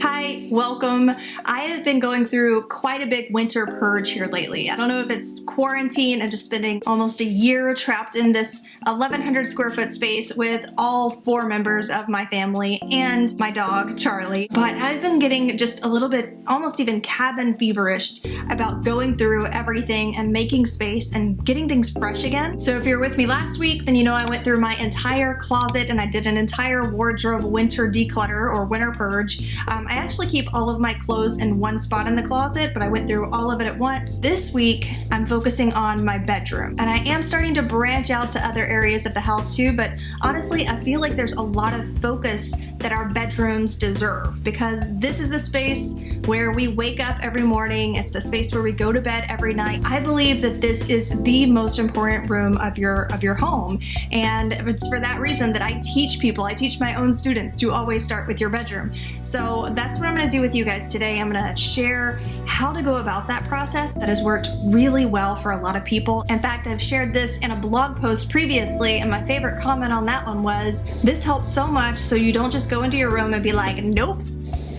Hi, welcome. I have been going through quite a big winter purge here lately. I don't know if it's quarantine and just spending almost a year trapped in this 1,100 square foot space with all 4 members of my family and my dog, Charlie. But I've been getting just a little bit, almost even cabin feverish about going through everything and making space and getting things fresh again. So if you're with me last week, then you know I went through my entire closet and I did an entire wardrobe winter declutter or winter purge. I actually keep all of my clothes in one spot in the closet, but I went through all of it at once. This week, I'm focusing on my bedroom, and I am starting to branch out to other areas of the house too, but honestly, I feel like there's a lot of focus that our bedrooms deserve, because this is the space where we wake up every morning. It's the space where we go to bed every night. I believe that this is the most important room of your home, and it's for that reason that I teach people, I teach my own students to always start with your bedroom. So that's what I'm going to do with you guys today. I'm going to share how to go about that process that has worked really well for a lot of people. In fact, I've shared this in a blog post previously, and my favorite comment on that one was, "This helps so much so you don't just go into your room and be like, nope,"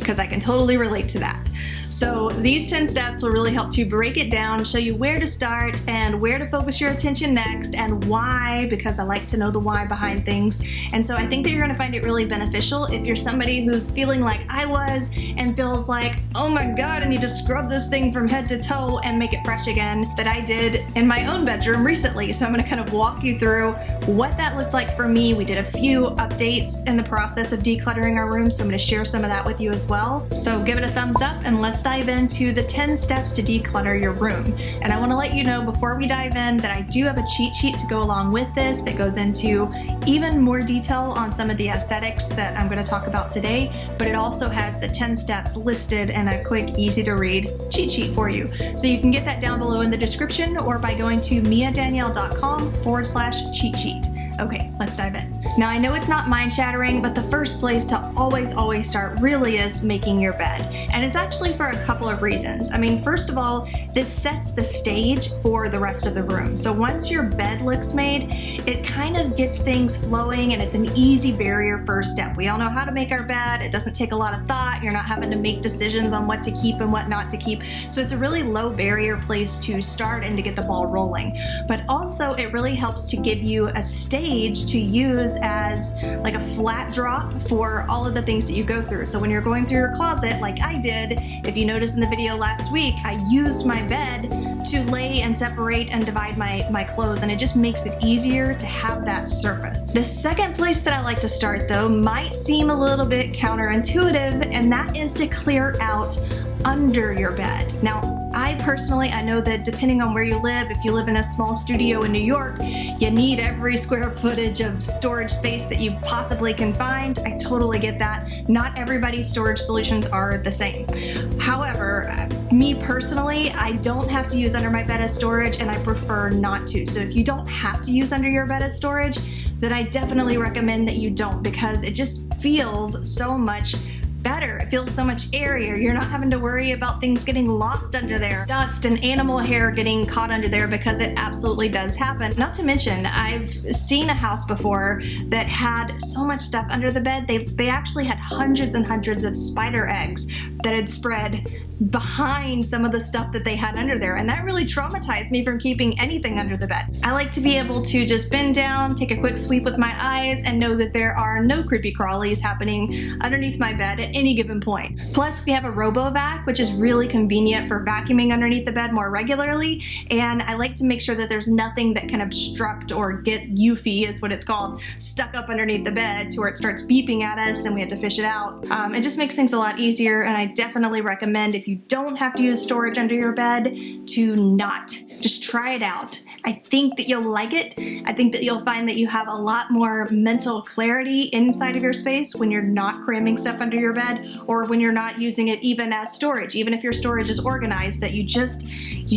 because I can totally relate to that. So these 10 steps will really help to break it down, show you where to start and where to focus your attention next, and why, because I like to know the why behind things. And so I think that you're going to find it really beneficial if you're somebody who's feeling like I was and feels like, oh my God, I need to scrub this thing from head to toe and make it fresh again, that I did in my own bedroom recently. So I'm going to kind of walk you through what that looked like for me. We did a few updates in the process of decluttering our room, so I'm going to share some of that with you as well. So give it a thumbs up and let's dive into the 10 steps to declutter your room. And I want to let you know before we dive in that I do have a cheat sheet to go along with this that goes into even more detail on some of the aesthetics that I'm going to talk about today, but it also has the 10 steps listed in a quick, easy to read cheat sheet for you. So you can get that down below in the description or by going to miadanielle.com/cheat sheet. Okay, let's dive in. Now I know it's not mind-shattering, but the first place to always start really is making your bed. And it's actually for a couple of reasons. I mean, first of all, this sets the stage for the rest of the room. So once your bed looks made, it kind of gets things flowing and it's an easy barrier first step. We all know how to make our bed. It doesn't take a lot of thought. You're not having to make decisions on what to keep and what not to keep. So it's a really low barrier place to start and to get the ball rolling. But also it really helps to give you a stage to use as like a flat drop for all of the things that you go through. So when you're going through your closet, like I did, if you noticed in the video last week, I used my bed to lay and separate and divide my clothes, and it just makes it easier to have that surface. The second place that I like to start though might seem a little bit counterintuitive, and that is to clear out under your bed. Now, I know that depending on where you live, if you live in a small studio in New York, you need every square footage of storage space that you possibly can find. I totally get that. Not everybody's storage solutions are the same. However, me personally, I don't have to use under my bed as storage, and I prefer not to. So if you don't have to use under your bed as storage, then I definitely recommend that you don't, because it just feels so much better. It feels so much airier. You're not having to worry about things getting lost under there, dust and animal hair getting caught under there, because it absolutely does happen. Not to mention, I've seen a house before that had so much stuff under the bed. They actually had hundreds and hundreds of spider eggs that had spread behind some of the stuff that they had under there, and that really traumatized me from keeping anything under the bed. I like to be able to just bend down, take a quick sweep with my eyes, and know that there are no creepy crawlies happening underneath my bed at any given point. Plus, we have a RoboVac, which is really convenient for vacuuming underneath the bed more regularly, and I like to make sure that there's nothing that can obstruct or get Eufy, is what it's called, stuck up underneath the bed to where it starts beeping at us and we have to fish it out. It just makes things a lot easier, and I definitely recommend, if you don't have to use storage under your bed, to not. Just try it out. I think that you'll like it. I think that you'll find that you have a lot more mental clarity inside of your space when you're not cramming stuff under your bed, or when you're not using it even as storage. Even if your storage is organized, that you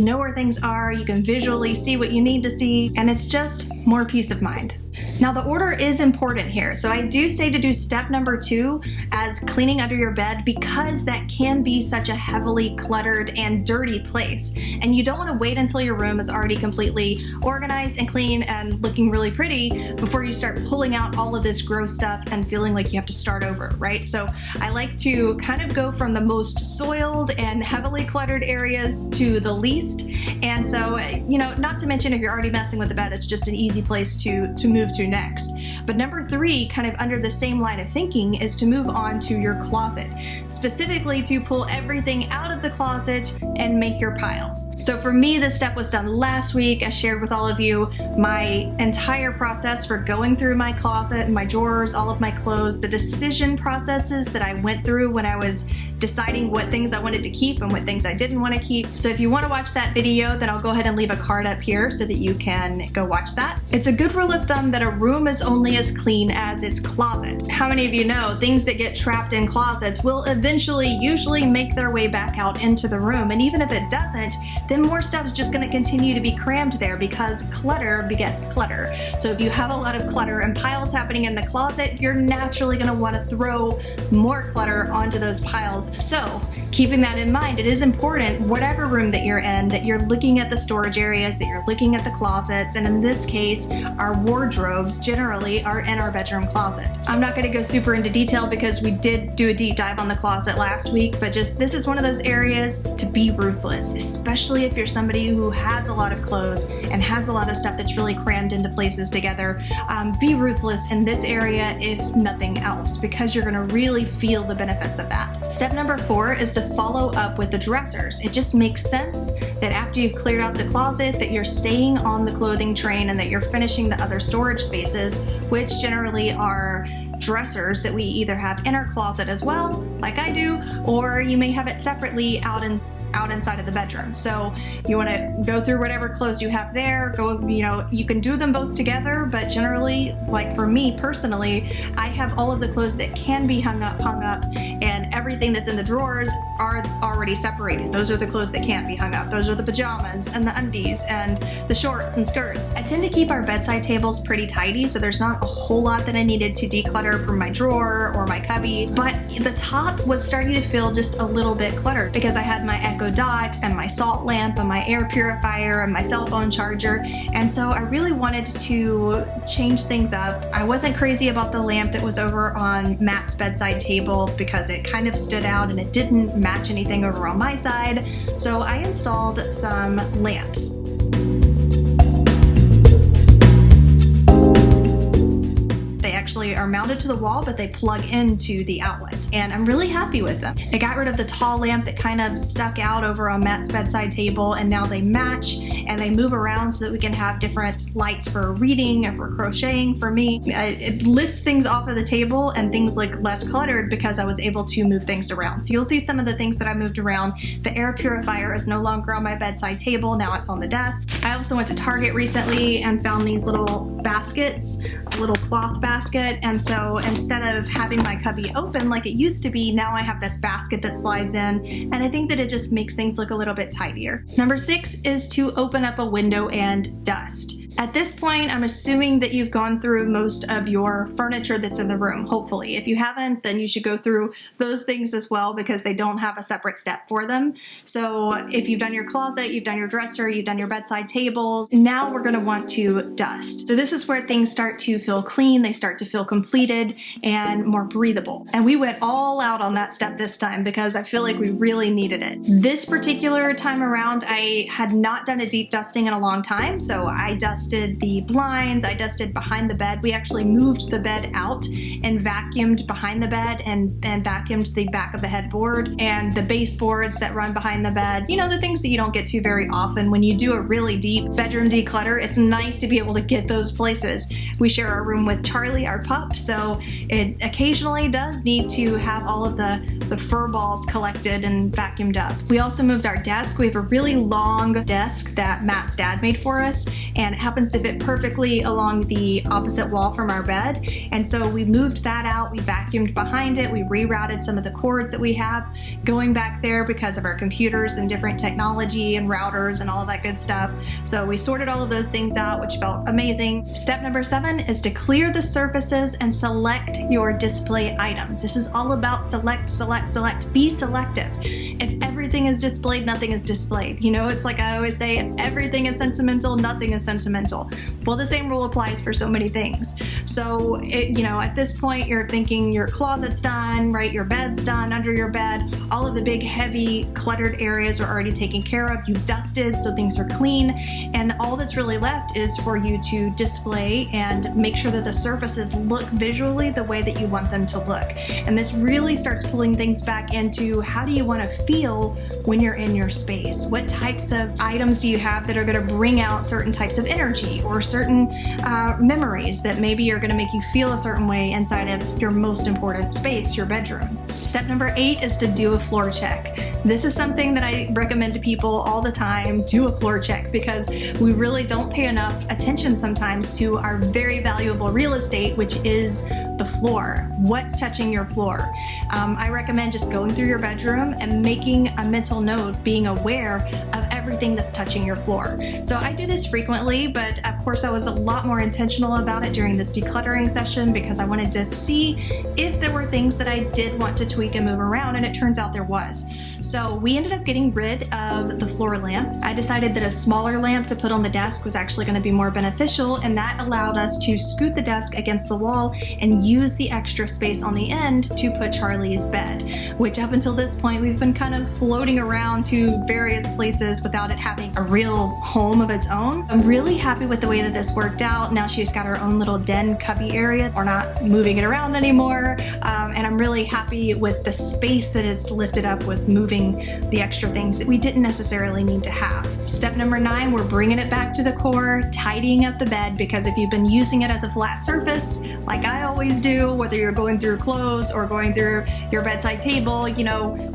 know where things are, you can visually see what you need to see, and it's just more peace of mind. Now the order is important here. So I do say to do step number 2 as cleaning under your bed, because that can be such a heavily cluttered and dirty place. And you don't want to wait until your room is already completely organized and clean and looking really pretty before you start pulling out all of this gross stuff and feeling like you have to start over, right? So I like to kind of go from the most soiled and heavily cluttered areas to the least. And so, you know, not to mention if you're already messing with the bed, it's just an easy place to move to next. But number 3, kind of under the same line of thinking, is to move on to your closet, specifically to pull everything out of the closet and make your piles. So for me, this step was done last week. I shared with all of you my entire process for going through my closet, my drawers, all of my clothes, the decision processes that I went through when I was deciding what things I wanted to keep and what things I didn't want to keep. So if you want to watch that video, then I'll go ahead and leave a card up here so that you can go watch that. It's a good rule of thumb that a room is only as clean as its closet. How many of you know things that get trapped in closets will eventually usually make their way back out into the room? And even if it doesn't, then more stuff's just going to continue to be crammed there, because clutter begets clutter. So if you have a lot of clutter and piles happening in the closet, you're naturally going to want to throw more clutter onto those piles. So keeping that in mind, it is important, whatever room that you're in, that you're looking at the storage areas, that you're looking at the closets, and in this case, our wardrobes generally are in our bedroom closet. I'm not going to go super into detail because we did do a deep dive on the closet last week, but just this is one of those areas to be ruthless, especially if you're somebody who has a lot of clothes and has a lot of stuff that's really crammed into places together. Be ruthless in this area if nothing else, because you're going to really feel the benefits of that. Step number 4 is to follow up with the dressers. It just makes sense that after you've cleared out the closet, that you're staying on the clothing train and that you're finishing the other storage spaces, which generally are dressers that we either have in our closet as well, like I do, or you may have it separately out inside of the bedroom. So you want to go through whatever clothes you have there, you can do them both together, but generally, like for me personally, I have all of the clothes that can be hung up, and everything that's in the drawers are already separated. Those are the clothes that can't be hung up. Those are the pajamas and the undies and the shorts and skirts. I tend to keep our bedside tables pretty tidy, so there's not a whole lot that I needed to declutter from my drawer or my cubby, but the top was starting to feel just a little bit cluttered because I had my Echo Dot and my salt lamp and my air purifier and my cell phone charger, and so I really wanted to change things up. I wasn't crazy about the lamp that was over on Matt's bedside table because it kind of stood out and it didn't match anything over on my side, so I installed some lamps. Actually are mounted to the wall, but they plug into the outlet, and I'm really happy with them. I got rid of the tall lamp that kind of stuck out over on Matt's bedside table, and now they match and they move around so that we can have different lights for reading and for crocheting. For me, it lifts things off of the table and things look less cluttered because I was able to move things around. So you'll see some of the things that I moved around. The air purifier is no longer on my bedside table, now it's on the desk. I also went to Target recently and found these little baskets. It's a little cloth basket, and so instead of having my cubby open like it used to be, now I have this basket that slides in, and I think that it just makes things look a little bit tidier. Number 6 is to open up a window and dust. At this point, I'm assuming that you've gone through most of your furniture that's in the room, hopefully. If you haven't, then you should go through those things as well because they don't have a separate step for them. So if you've done your closet, you've done your dresser, you've done your bedside tables, now we're gonna want to dust. So this is where things start to feel clean, they start to feel completed and more breathable. And we went all out on that step this time because I feel like we really needed it. This particular time around, I had not done a deep dusting in a long time, so I dusted the blinds, I dusted behind the bed. We actually moved the bed out and vacuumed behind the bed and vacuumed the back of the headboard and the baseboards that run behind the bed. You know, the things that you don't get to very often. When you do a really deep bedroom declutter, it's nice to be able to get those places. We share our room with Charlie, our pup, so it occasionally does need to have all of the fur balls collected and vacuumed up. We also moved our desk. We have a really long desk that Matt's dad made for us, and it happens happens to fit perfectly along the opposite wall from our bed. And so we moved that out, we vacuumed behind it, we rerouted some of the cords that we have going back there because of our computers and different technology and routers and all of that good stuff. So we sorted all of those things out, which felt amazing. Step number 7 is to clear the surfaces and select your display items. This is all about select, select, select. Be selective. If everything is displayed, nothing is displayed. You know, it's like I always say, if everything is sentimental, nothing is sentimental. Well, the same rule applies for so many things. So, at this point, you're thinking your closet's done, right? Your bed's done, under your bed. All of the big, heavy, cluttered areas are already taken care of. You've dusted, so things are clean. And all that's really left is for you to display and make sure that the surfaces look visually the way that you want them to look. And this really starts pulling things back into how do you want to feel when you're in your space? What types of items do you have that are going to bring out certain types of energy or certain memories that maybe are going to make you feel a certain way inside of your most important space, your bedroom? Step number 8 is to do a floor check. This is something that I recommend to people all the time. Do a floor check because we really don't pay enough attention sometimes to our very valuable real estate, which is the floor. What's touching your floor? I recommend just going through your bedroom and making a mental note, being aware of everything that's touching your floor. So I do this frequently, but of course I was a lot more intentional about it during this decluttering session because I wanted to see if there were things that I did want to tweak and move around, and it turns out there was. So we ended up getting rid of the floor lamp. I decided that a smaller lamp to put on the desk was actually going to be more beneficial, and that allowed us to scoot the desk against the wall and use the extra space on the end to put Charlie's bed, which up until this point we've been kind of floating around to various places without it having a real home of its own. I'm really happy with the way that this worked out. Now she's got her own little den cubby area. We're not moving it around anymore, and I'm really happy with the space that it's lifted up with moving the extra things that we didn't necessarily need to have. Step number 9, we're bringing it back to the core, tidying up the bed, because if you've been using it as a flat surface, like I always do, whether you're going through clothes or going through your bedside table,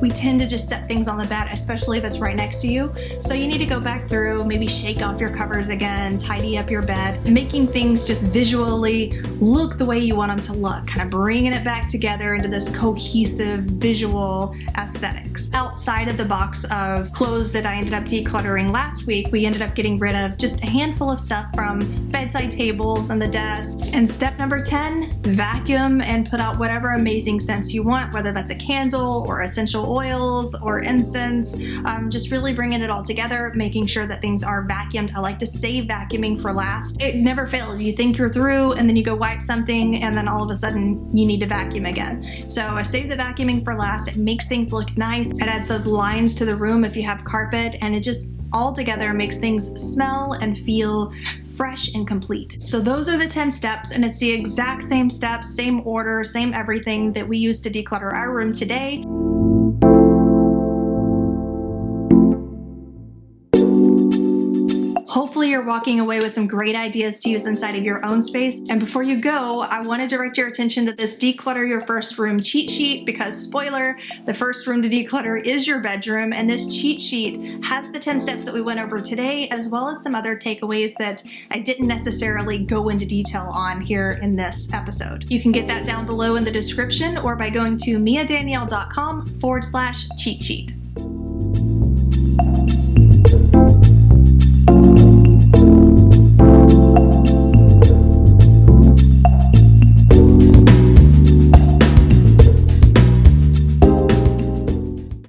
we tend to just set things on the bed, especially if it's right next to you. So you need to go back through, maybe shake off your covers again, tidy up your bed, making things just visually look the way you want them to look, kind of bringing it back together into this cohesive visual aesthetics. Outside of the box of clothes that I ended up decluttering last week, we ended up getting rid of just a handful of stuff from bedside tables and the desk. And step number 10, vacuum and put out whatever amazing scents you want, whether that's a candle or essential oils or incense. Just really bringing it all together, making sure that things are vacuumed. I like to save vacuuming for last. It never fails. You think you're through and then you go wipe something and then all of a sudden you need to vacuum again. So I save the vacuuming for last. It makes things look nice. It adds those lines to the room if you have carpet, and it just all together makes things smell and feel fresh and complete. So those are the 10 steps, and it's the exact same steps, same order, same everything that we used to declutter our room today. Hopefully you're walking away with some great ideas to use inside of your own space. And before you go, I want to direct your attention to this Declutter Your First Room cheat sheet because, spoiler, the first room to declutter is your bedroom. And this cheat sheet has the 10 steps that we went over today, as well as some other takeaways that I didn't necessarily go into detail on here in this episode. You can get that down below in the description or by going to miadanielle.com/cheat sheet.